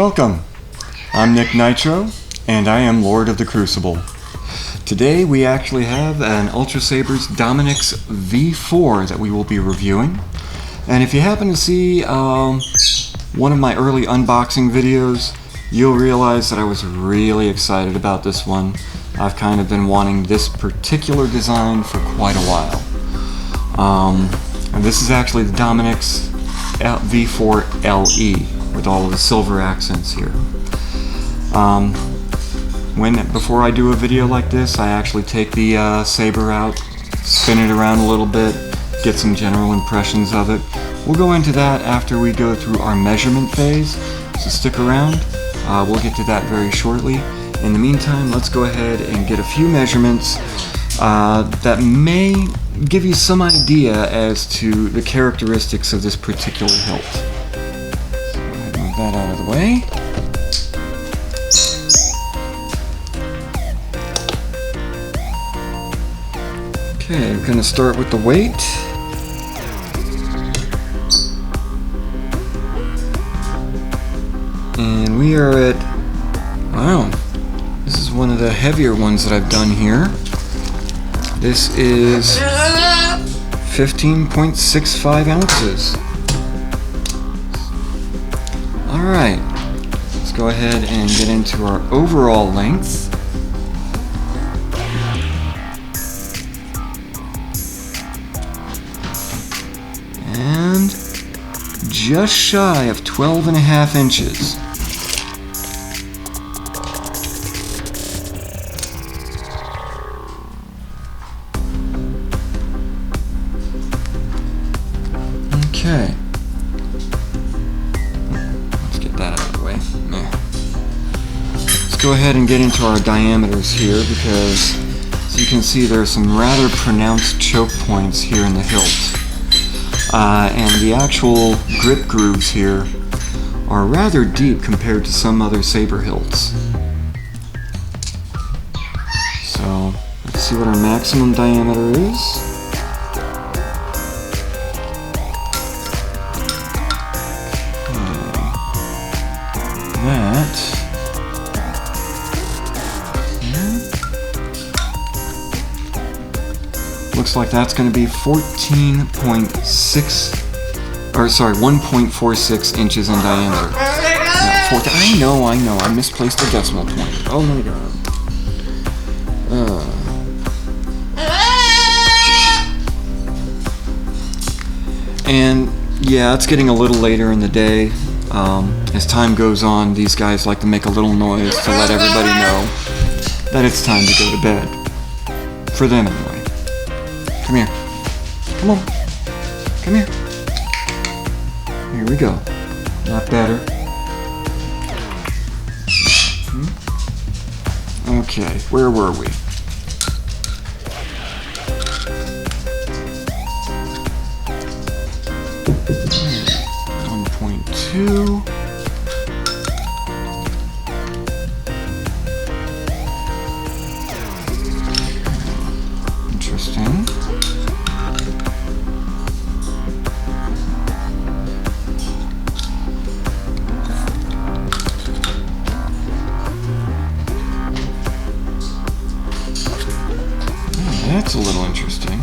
Welcome! I'm Nitro, and I am Lord of the Crucible. Today we actually have an Ultrasabers Domonix V4 that we will be reviewing. And if you happen to see one of my early unboxing videos, you'll realize that I was really excited about this one. I've kind of been wanting this particular design for quite a while. And this is actually the Domonix V4 LE with all of the silver accents here. Before I do a video like this, I actually take the saber out, spin it around a little bit, get some general impressions of it. We'll go into that after we go through our measurement phase, so stick around. We'll get to that very shortly. In the meantime, let's go ahead and get a few measurements that may give you some idea as to the characteristics of this particular hilt. So move that out of the way. Okay, we're going to start with the weight. And we are at, wow, this is one of the heavier ones that I've done here. This is 15.65 ounces. Alright, let's go ahead and get into our overall length. And just shy of 12.5 inches. Okay. Let's get that out of the way. Let's go ahead and get into our diameters here because, as you can see, there are some rather pronounced choke points here in the hilt. And the actual grip grooves here are rather deep compared to some other saber hilts. So, let's see what our maximum diameter is. Looks like that's going to be 1.46 inches in diameter. I know, I misplaced the decimal point. Oh my god. And yeah, it's getting a little later in the day. As time goes on, these guys like to make a little noise to let everybody know that it's time to go to bed. For them anyway. Come here. Come on. Come here. Here we go. Not better. Okay, where were we? .2. Interesting. That's a little interesting.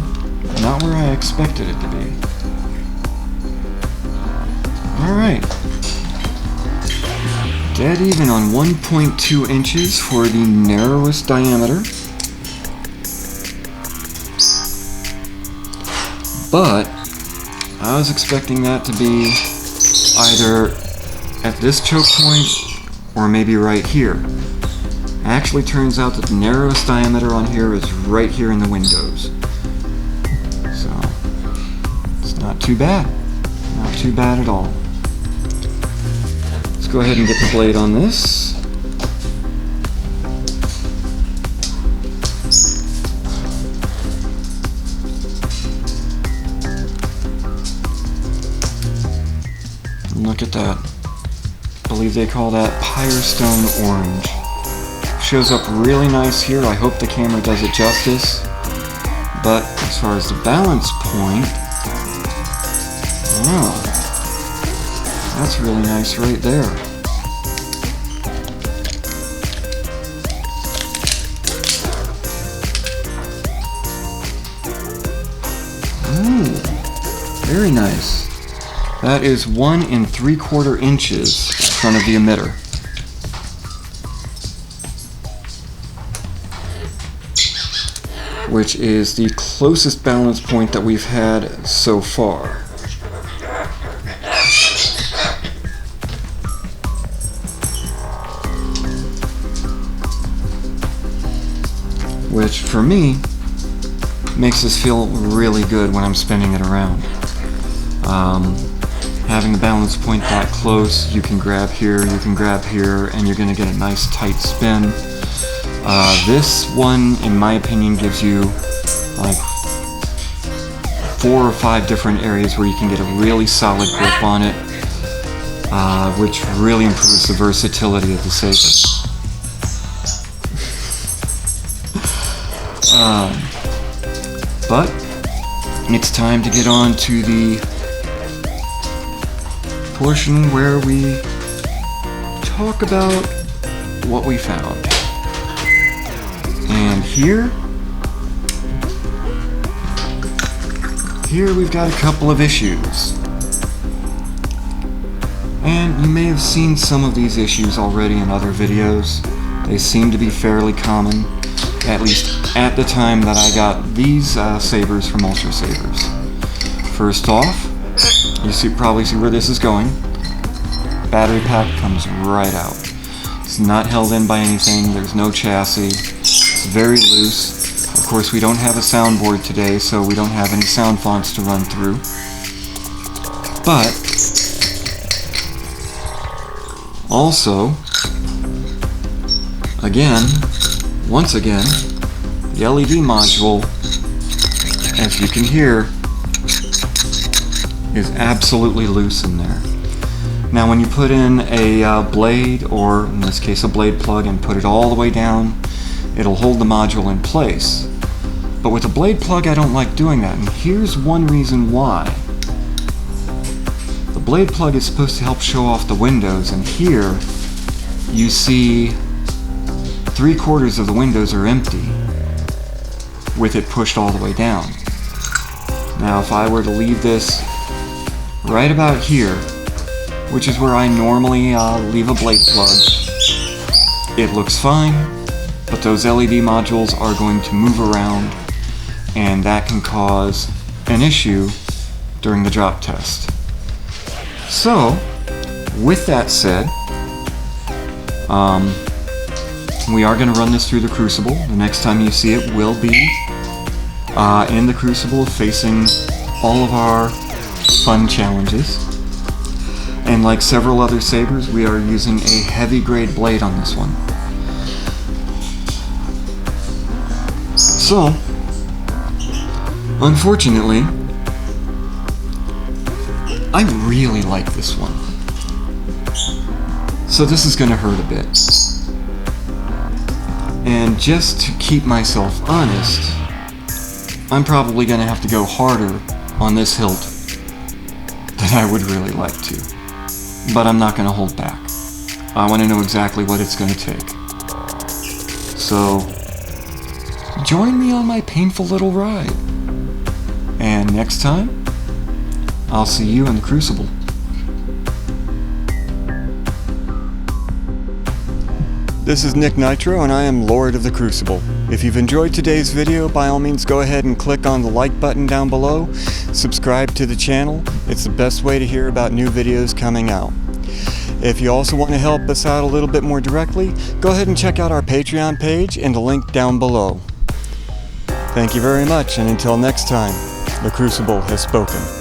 Not where I expected it to be. Alright. Dead even on 1.2 inches for the narrowest diameter. But I was expecting that to be either at this choke point or maybe right here. Actually turns out that the narrowest diameter on here is right here in the windows. So, it's not too bad. Not too bad at all. Let's go ahead and get the blade on this. And look at that. I believe they call that Pyrestone Orange. Shows up really nice here. I hope the camera does it justice. But as far as the balance point, wow, that's really nice right there. Very nice. That is 1 3/4 inches in front of the emitter. Which is the closest balance point that we've had so far. Which, for me, makes this feel really good when I'm spinning it around. Having the balance point that close, you can grab here, you can grab here, and you're going to get a nice tight spin. This one, in my opinion, gives you like 4 or 5 different areas where you can get a really solid grip on it, which really improves the versatility of the Saber. But it's time to get on to the portion where we talk about what we found. And here we've got a couple of issues. And you may have seen some of these issues already in other videos. They seem to be fairly common, at least at the time that I got these sabers from Ultrasabers. First off, you probably see where this is going. Battery pack comes right out. It's not held in by anything, there's no chassis, it's very loose. Of course, we don't have a soundboard today, so we don't have any sound fonts to run through. But, also, once again, the LED module, as you can hear, is absolutely loose in there. Now when you put in a blade, or in this case a blade plug, and put it all the way down, it'll hold the module in place. But with a blade plug I don't like doing that, and here's one reason why. The blade plug is supposed to help show off the windows, and here you see 3/4 of the windows are empty with it pushed all the way down. Now if I were to leave this right about here, which is where I normally leave a blade plug, it looks fine, but those LED modules are going to move around, and that can cause an issue during the drop test. So, with that said, we are going to run this through the Crucible. The next time you see it will be in the Crucible, facing all of our fun challenges. And like several other sabers, we are using a heavy grade blade on this one. So, unfortunately, I really like this one. So this is going to hurt a bit. And just to keep myself honest, I'm probably going to have to go harder on this hilt than I would really like to. But I'm not going to hold back. I want to know exactly what it's going to take. So, join me on my painful little ride. And next time, I'll see you in the Crucible. This is Nick Nitro, and I am Lord of the Crucible. If you've enjoyed today's video, by all means go ahead and click on the like button down below. Subscribe to the channel. It's the best way to hear about new videos coming out. If you also want to help us out a little bit more directly, go ahead and check out our Patreon page and the link down below. Thank you very much, and until next time, the Crucible has spoken.